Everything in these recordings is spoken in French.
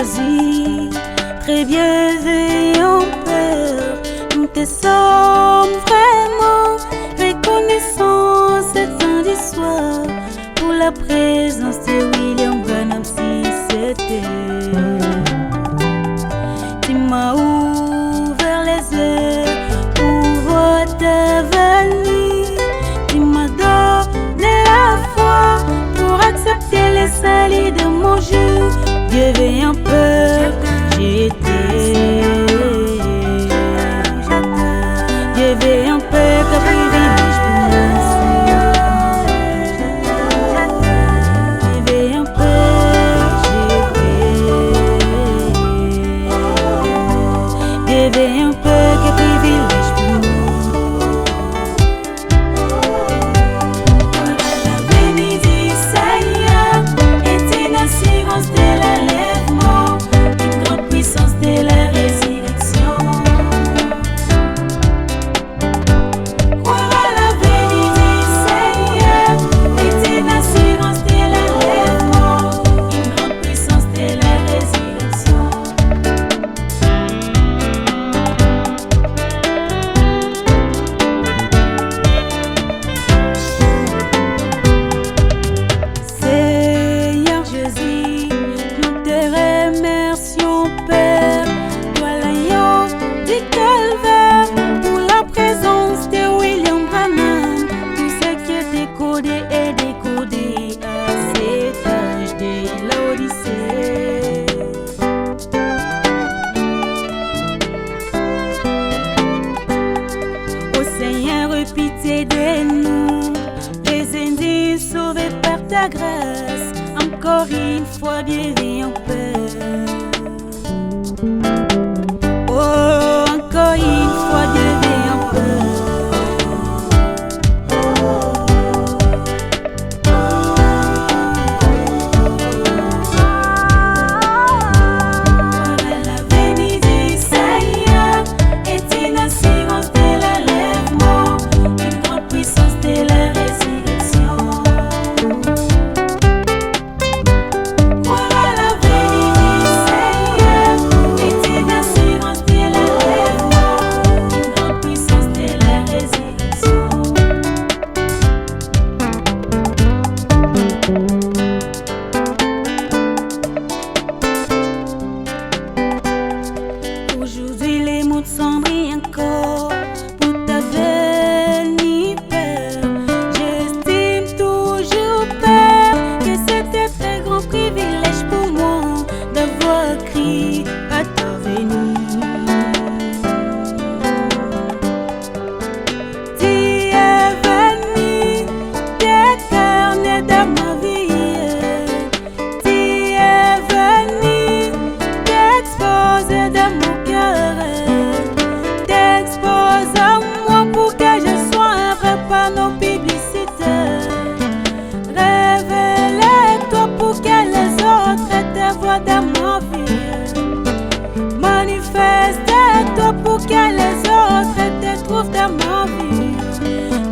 Jésus, très bienveillant Père, nous te sommes vraiment reconnaissants ce samedi soir pour la présence de William Branham si c'était. Tu m'as ouvert les yeux pour voir ta venue, tu m'as donné la foi pour accepter les salis de mon jour. Dieu veut un peu, j'étais. Dieu veut un peu que privilège pour moi. Dieu veut un peu, j'étais. Dieu veut un peu que privilège pour moi. La bénédiction est une assurance de l'enlèvement, une grande puissance de la résurrection. Croire à la bénédiction est une assurance de l'enlèvement, une grande puissance de la résurrection. Seigneur Jésus, nous te remercions Père, toi l'agneau du calvaire, pour la présence de William Branham, tout ce qui est décodé et décodé à cet âge de l'Odyssée. Ô Seigneur, pitié de nous, les indiens sauvés par ta grâce, encore une fois bienveillant Père. Oh, encore une fois bienveillant Père. La bénédiction est une assurance de l'enlèvement, une grande puissance de la résurrection. Croire à la bénédiction est une assurance de l'enlèvement, une grande puissance de la résurrection. Aujourd'hui les mots s'embrient encore pour ta venue Père. J'estime toujours Père que c'est un très grand privilège pour moi d'avoir crié à ta venue. Tu es venu t'incarner dans ma vie. Tu es venu t'exposer dans mon cœur. T'exposes à moi pour que je sois un vrai panneau publicitaire. Révèle-toi pour que les autres te voient dans ma vie. Manifeste-toi pour que les autres te trouvent dans ma vie.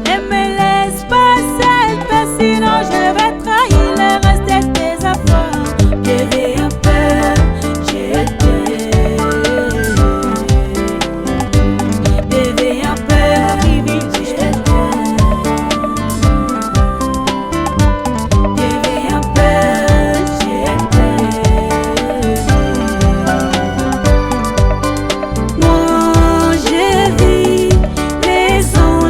Ne me laisse pas seul, parce que sinon je vais trahir le reste de tes affaires. Je vais un peu, j'étais. Je vais un peu, privilégié. Je vais un peu, j'étais. Moi j'ai vu les anges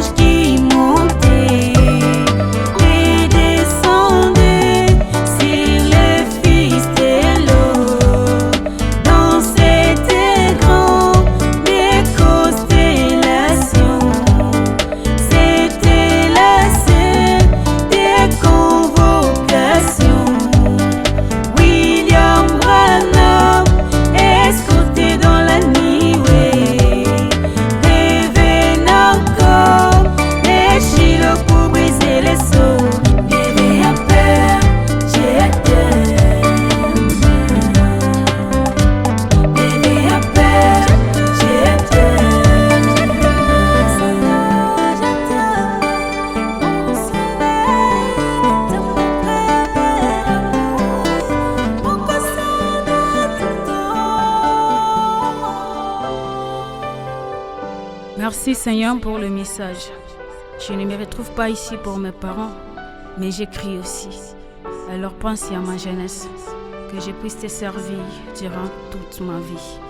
Merci Seigneur pour le message. Je ne me retrouve pas ici pour mes parents, mais j'écris aussi. Alors pense à ma jeunesse, que je puisse te servir durant toute ma vie.